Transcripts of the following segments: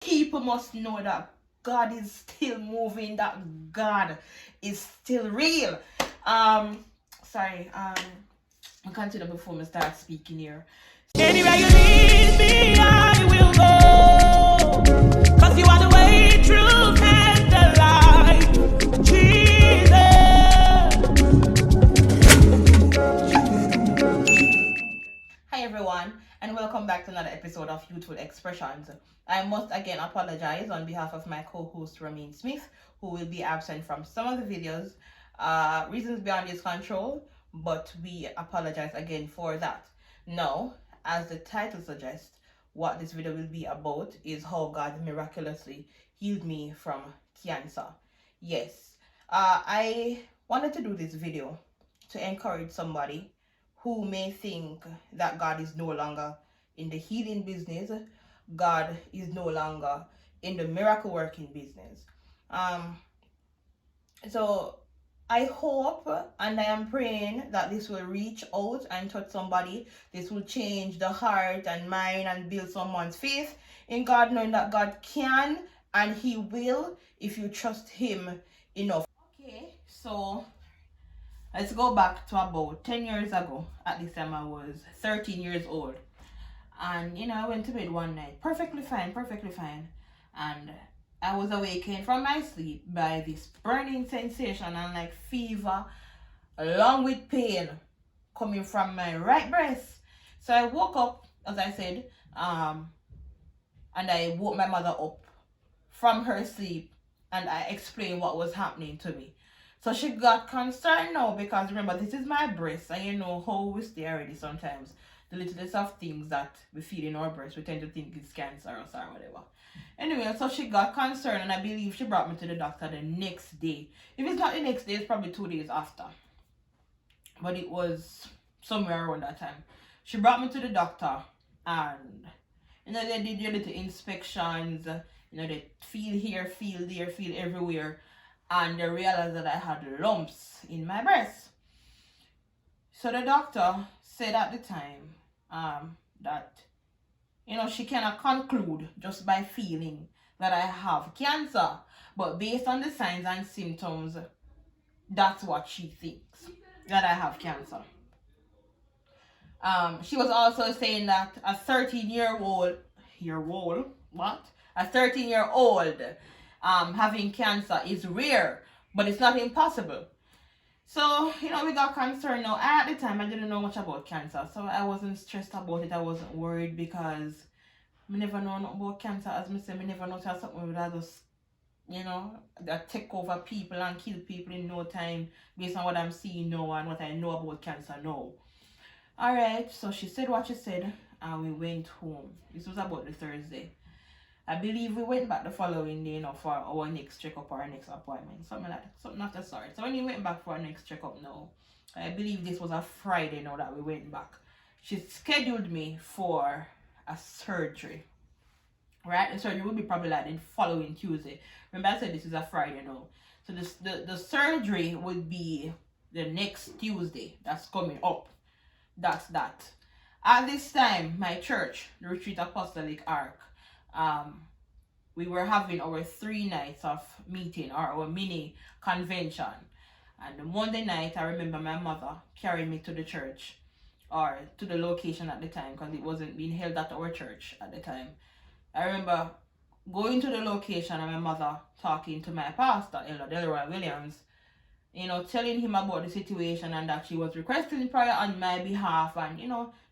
People must know that God is still moving, that God is still real. Sorry, I'll continue before we start speaking here. Anywhere you lead me, I will go. Cause you are the way, truth, and the light. Jesus. Hi everyone, and welcome back to another episode of Youthful Expressions. I must again apologize on behalf of my co-host Ramin Smith, who will be absent from some of the videos. Reasons beyond his control, but we apologize again for that. Now, as the title suggests, what this video will be about is how God miraculously healed me from cancer. Yes, I wanted to do this video to encourage somebody who may think that God is no longer in the healing business, God is no longer in the miracle working business. So I hope and I am praying that this will reach out and touch somebody. This will change the heart and mind and build someone's faith in God, knowing that God can and He will if you trust Him enough. Okay, so let's go back to about 10 years ago. At this time I was 13 years old. And I went to bed one night perfectly fine. And I was awakened from my sleep by this burning sensation and like fever along with pain coming from my right breast. So I woke up, as I said, and I woke my mother up from her sleep and I explained what was happening to me. So she got concerned now because remember, this is my breast, and you know how we stay already sometimes. The littlest of things that we feel in our breast, we tend to think it's cancer or whatever. Anyway, so she got concerned, and I believe she brought me to the doctor the next day. If it's not the next day, it's probably 2 days after. But it was somewhere around that time. She brought me to the doctor, and they did your little inspections. They feel here, feel there, feel everywhere. And they realized that I had lumps in my breast. So the doctor said at the time that she cannot conclude just by feeling that I have cancer, but based on the signs and symptoms, that's what she thinks, that I have cancer. She was also saying that a 13-year-old having cancer is rare, but it's not impossible. So, we got concerned now. At the time, I didn't know much about cancer, so I wasn't stressed about it. I wasn't worried because I never know nothing about cancer. As I said, I never know something that just, that take over people and kill people in no time based on what I'm seeing now and what I know about cancer now. Alright, so she said what she said, and we went home. This was about the Thursday. I believe we went back the following day, for our next checkup or our next appointment. Something of the sort. So when we went back for our next checkup now, I believe this was a Friday now that we went back. She scheduled me for a surgery. Right? The surgery will be probably like the following Tuesday. Remember I said this is a Friday now. So the surgery would be the next Tuesday that's coming up. That's that. At this time, my church, the Retreat Apostolic Ark, we were having our 3 nights of meeting or our mini convention. And the Monday night, I remember my mother carrying me to the church or to the location at the time because it wasn't being held at our church at the time. I remember going to the location and my mother talking to my pastor, Elder Delroy Williams, telling him about the situation and that she was requesting prayer on my behalf, and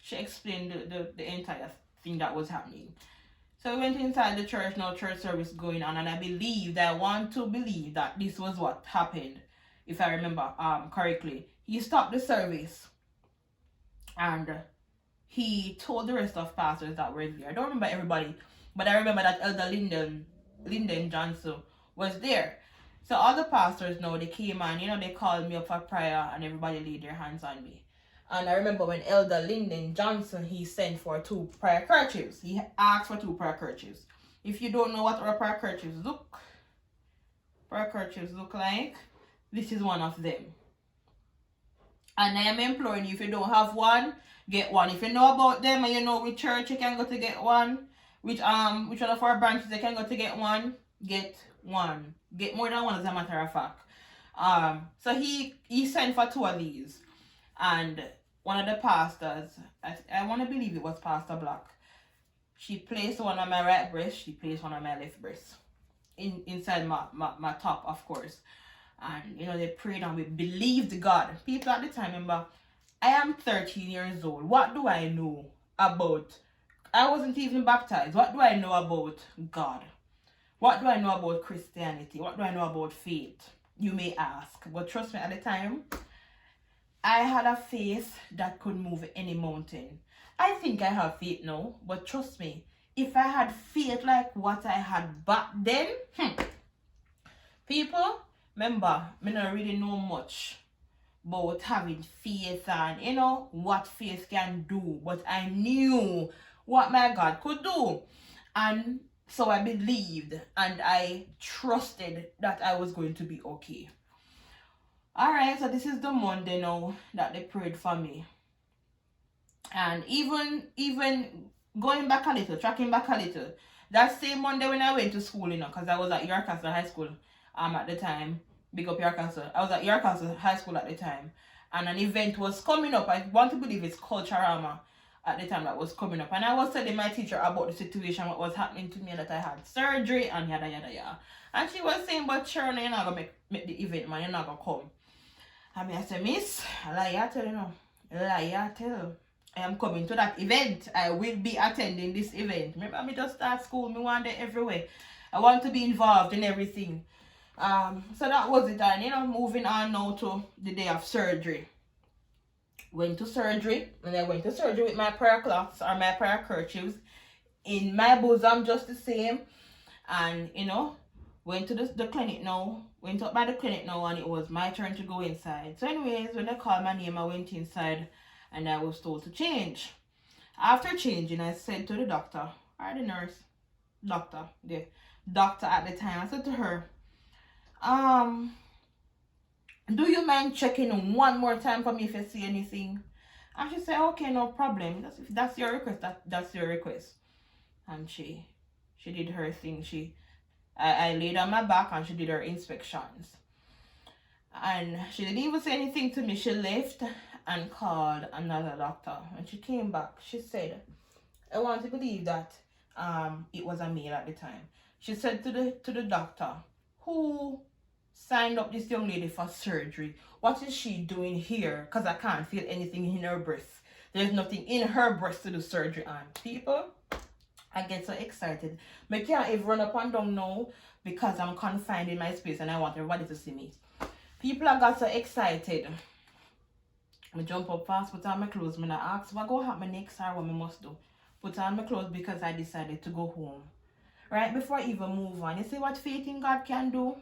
she explained the entire thing that was happening. So we went inside the church, now church service going on, and I want to believe that this was what happened, if I remember correctly. He stopped the service and he told the rest of pastors that were there. I don't remember everybody, but I remember that Elder Lyndon Johnson was there. So all the pastors now, they came and they called me up for prayer and everybody laid their hands on me. And I remember when Elder Lyndon Johnson, he sent for 2 prayer kerchiefs. He asked for 2 prayer kerchiefs. If you don't know what our prayer kerchiefs look like, this is one of them. And I am imploring you, if you don't have one, get one. If you know about them and you know which church you can go to get one, which one of our branches they can go to get one, get one, get more than one, as a matter of fact. So he sent for two of these, and one of the pastors, I want to believe it was Pastor Black, she placed one on my right breast, she placed one on my left breast, inside my top, of course. And they prayed and we believed God. People at the time, remember, I am 13 years old. What do I know about? I wasn't even baptized. What do I know about God? What do I know about Christianity? What do I know about faith? You may ask. But trust me, at the time, I had a faith that could move any mountain. I think I have faith now, but trust me, if I had faith like what I had back then, people, remember, me not really know much about having faith and what faith can do, but I knew what my God could do, and so I believed and I trusted that I was going to be okay. Alright, so this is the Monday now that they prayed for me. And even going back a little, tracking back a little, that same Monday when I went to school, because I was at York Castle High School at the time. Big up York Castle. I was at York Castle High School at the time. And an event was coming up. I want to believe it's Culturama at the time that was coming up. And I was telling my teacher about the situation, what was happening to me, that I had surgery and yada yada yada. And she was saying, but Sharon, you're not going to make the event, man. You're not going to come. And I said, Miss, lie tell lie tell. I am coming to that event. I will be attending this event. Remember, me just start school. Me want it everywhere. I want to be involved in everything. So that was it. And moving on now to the day of surgery. Went to surgery, and I went to surgery with my prayer cloths or my prayer kerchiefs in my bosom, just the same. And went to the clinic now. Went up by the clinic now, and it was my turn to go inside. So anyways, when they called my name, I went inside and I was told to change. After changing, I said to the doctor, or the nurse, the doctor at the time, I said to her, do you mind checking one more time for me if you see anything? And she said, okay, no problem. If that's your request, that's your request. And she did her thing. I laid on my back and she did her inspections. And she didn't even say anything to me. She left and called another doctor. When she came back, she said, I want to believe that it was a male at the time. She said to the doctor, who signed up this young lady for surgery? What is she doing here? Because I can't feel anything in her breast. There's nothing in her breast to do surgery on. People, I get so excited. I can't even run up and down now because I'm confined in my space and I want everybody to see me. People, I got so excited. I jump up fast, put on my clothes. I ask what go happen next or what I must do. Put on my clothes because I decided to go home. Right before I even move on. You see what faith in God can do?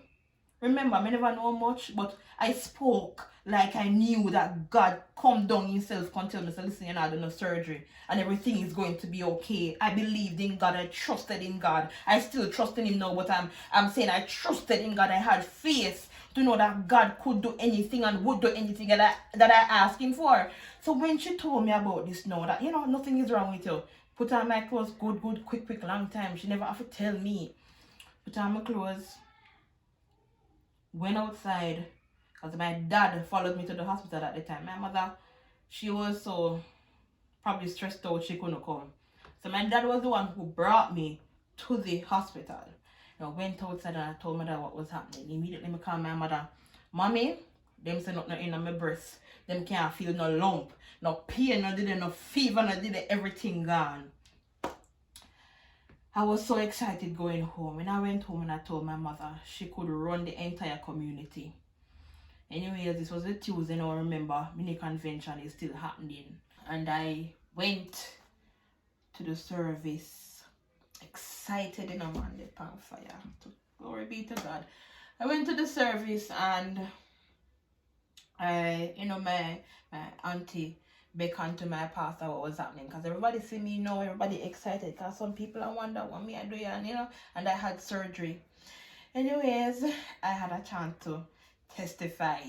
Remember, I never know much, but I spoke like I knew that God come down himself and tell me, so listen, you're not doing no surgery and everything is going to be okay. I believed in God. I trusted in God. I still trust in him now, but I'm saying I trusted in God. I had faith to know that God could do anything and would do anything that I asked him for. So when she told me about this now, that nothing is wrong with you, put on my clothes, good, quick, long time. She never have to tell me. Put on my clothes, went outside, because my dad followed me to the hospital at the time. My mother, she was so probably stressed out she couldn't come. So my dad was the one who brought me to the hospital. I went outside and I told my dad what was happening. Immediately I called my mother. Mommy, them say nothing in my breast. Them can't feel no lump, no pain, no fever, everything gone. I was so excited going home. When I went home and I told my mother, she could run the entire community. Anyways, this was a Tuesday now. Remember, mini convention is still happening. And I went to the service, excited in a man, the pan fire. Glory be to God. I went to the service and my auntie beckoned to my pastor what was happening, because everybody see me now, everybody excited, because some people I wonder what me I do, and I had surgery. Anyways, I had a chance to testify.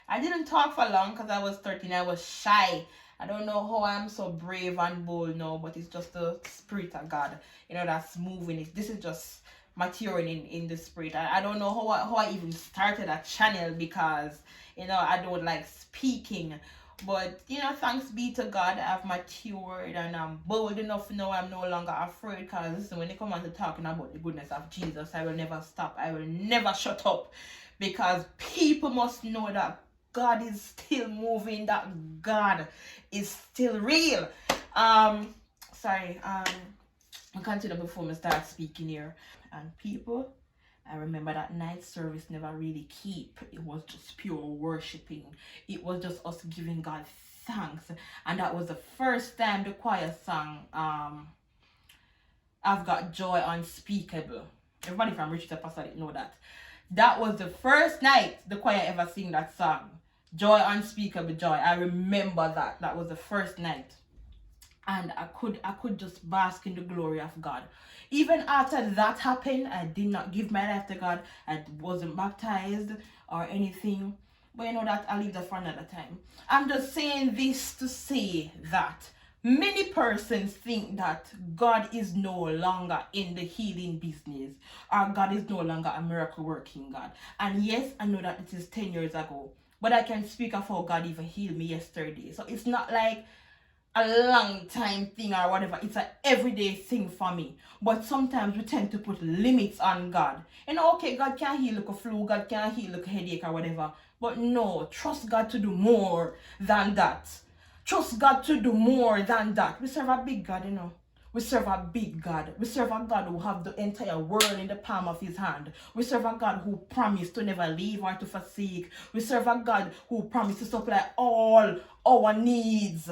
I didn't talk for long because I was 13. I was shy. I don't know how I'm so brave and bold now, but it's just the Spirit of God, that's moving it. This is just maturing in the Spirit. I don't know how I even started a channel, because, I don't like speaking. But, thanks be to God, I've matured and I'm bold enough now. I'm no longer afraid, because listen, when they come on to talking about the goodness of Jesus, I will never stop. I will never shut up, because people must know that God is still moving, that God is still real. Sorry, I'll continue before we start speaking here. And people, I remember that night service never really keep. It was just pure worshiping. It was just us giving God thanks. And that was the first time the choir sang I've Got Joy Unspeakable. Everybody from Richard Pastor didn't know that. That was the first night the choir ever sing that song. Joy Unspeakable Joy. I remember that. That was the first night. And I could just bask in the glory of God. Even after that happened, I did not give my life to God. I wasn't baptized or anything. But that I'll leave that for another time. I'm just saying this to say that many persons think that God is no longer in the healing business, or God is no longer a miracle working God. And yes, I know that it is 10 years ago, but I can speak of how God even healed me yesterday. So it's not like a long time thing or whatever. It's an everyday thing for me. But sometimes we tend to put limits on God. Okay, God can heal like a flu, God can heal like a headache or whatever. But no, trust God to do more than that. Trust God to do more than that. We serve a big God, We serve a big God. We serve a God who have the entire world in the palm of his hand. We serve a God who promised to never leave or to forsake. We serve a God who promised to supply all our needs.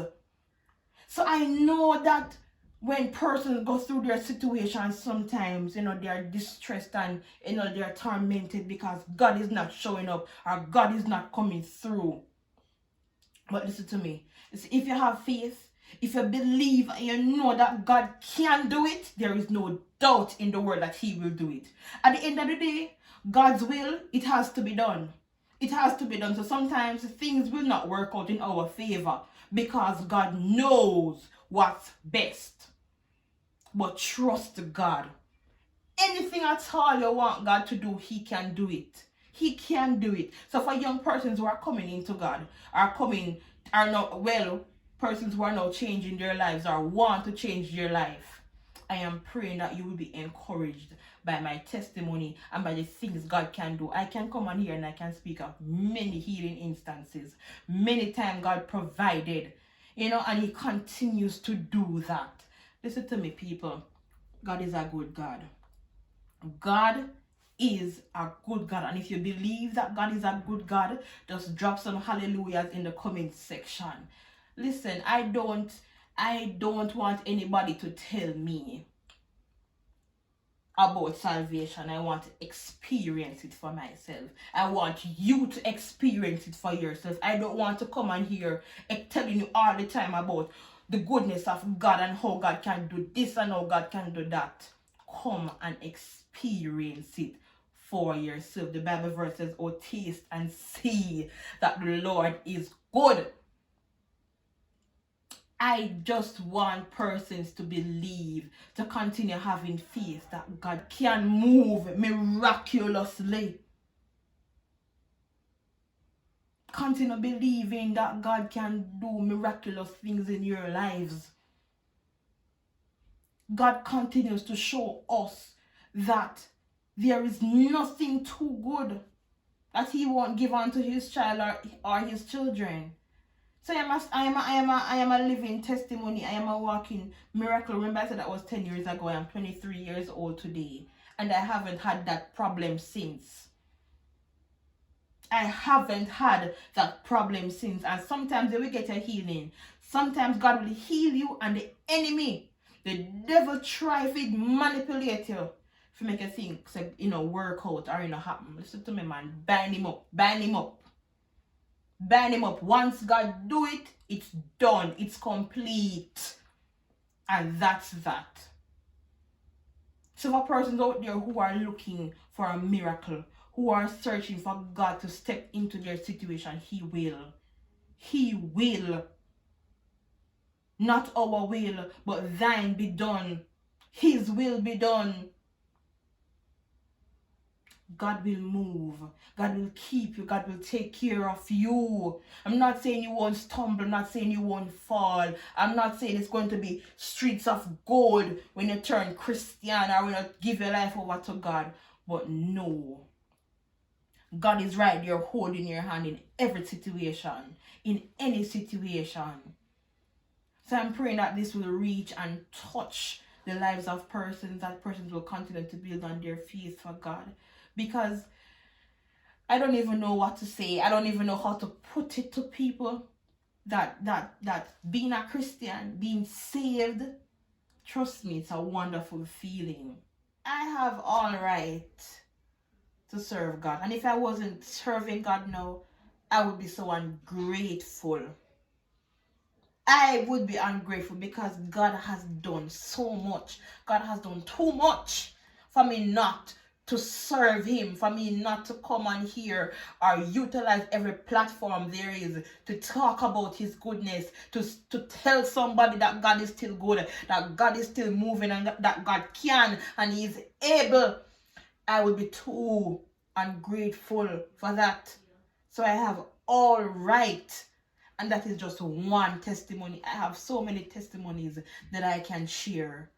So I know that when persons go through their situations, sometimes, they are distressed and, they are tormented because God is not showing up or God is not coming through. But listen to me. If you have faith, if you believe and you know that God can do it, there is no doubt in the world that he will do it. At the end of the day, God's will, it has to be done. It has to be done. So sometimes things will not work out in our favor because God knows what's best. But trust God. Anything at all you want God to do, he can do it. He can do it. So for young persons who are coming into God, persons who are now changing their lives or want to change their life, I am praying that you will be encouraged by my testimony and by the things God can do. I can come on here and I can speak of many healing instances. Many times God provided, and he continues to do that. Listen to me, people. God is a good God. God is a good God. And if you believe that God is a good God, just drop some hallelujahs in the comment section. Listen, I don't want anybody to tell me about salvation. I want to experience it for myself. I want you to experience it for yourself. I don't want to come on here telling you all the time about the goodness of God and how God can do this and how God can do that. Come and experience it for yourself. The Bible verse says, "Oh, taste and see that the Lord is good." I just want persons to believe, to continue having faith that God can move miraculously. Continue believing that God can do miraculous things in your lives. God continues to show us that there is nothing too good that he won't give unto his child or his children. So I am a living testimony. I am a walking miracle. Remember I said that was 10 years ago. I am 23 years old today. And I haven't had that problem since. I haven't had that problem since. And sometimes you will get a healing. Sometimes God will heal you and the enemy, the devil, try to manipulate you to make you think, work out or happen. Listen to me, man. Bind him up. Bind him up. Bind him up. Once God do it, it's done. It's complete. And that's that. So for persons out there who are looking for a miracle, who are searching for God to step into their situation, he will. He will. Not our will, but thine be done. His will be done. God will move. God will keep you. God will take care of you. I'm not saying you won't stumble. I'm not saying you won't fall. I'm not saying it's going to be streets of gold when you turn Christian or when you give your life over to God. But no. God is right there holding your hand in every situation. In any situation. So I'm praying that this will reach and touch the lives of persons. That persons will continue to build on their faith for God. Because I don't even know what to say. I don't even know how to put it to people that being a Christian, being saved, trust me, it's a wonderful feeling. I have all right to serve God. And if I wasn't serving God now, I would be so ungrateful. I would be ungrateful because God has done so much. God has done too much for me not to serve him, for me not to come on here or utilize every platform there is to talk about his goodness, to tell somebody that God is still good, that God is still moving, and that God can and he is able. I would be too ungrateful for that. So I have all right. And that is just one testimony. I have so many testimonies that I can share.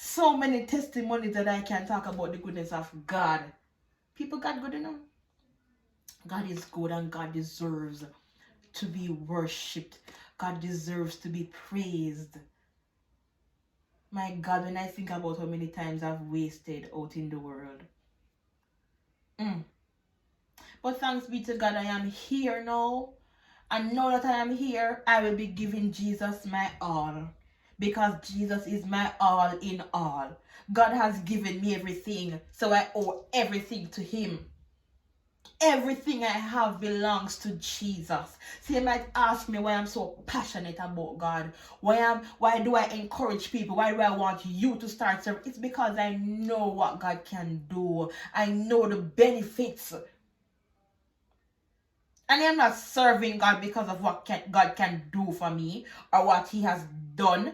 So many testimonies that I can talk about the goodness of God. People, God good enough. God is good and God deserves to be worshipped. God deserves to be praised. My God, when I think about how many times I've wasted out in the world. But thanks be to God, I am here now. And now that I am here, I will be giving Jesus my all. Because Jesus is my all in all. God has given me everything, so I owe everything to him. Everything I have belongs to Jesus. So you might ask me why I'm so passionate about God. Why do I encourage people? Why do I want you to start serving? It's because I know what God can do. I know the benefits. And I'm not serving God because of what God can do for me or what he has done.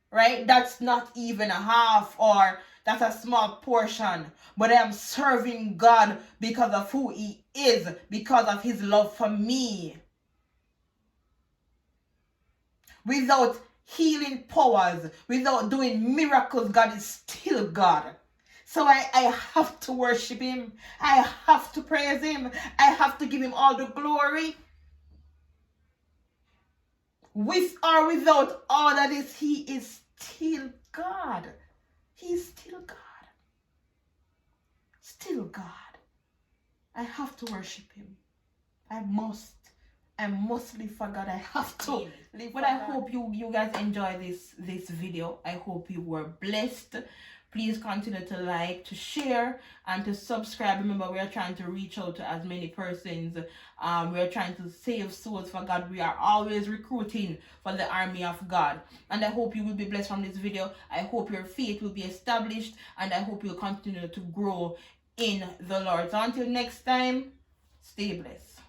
Right? That's not even a half, or that's a small portion. But I am serving God because of who he is, because of his love for me. Without healing powers, without doing miracles, God is still God. So I have to worship him. I have to praise him. I have to give him all the glory. With or without all that is, he is still God. He is still God. Still God. I have to worship him. I must live for God. I have to live. But I hope you guys enjoy this video. I hope you were blessed. Please continue to like, to share, and to subscribe. Remember, we are trying to reach out to as many persons. We are trying to save souls for God. We are always recruiting for the army of God. And I hope you will be blessed from this video. I hope your faith will be established. And I hope you'll continue to grow in the Lord. So until next time, stay blessed.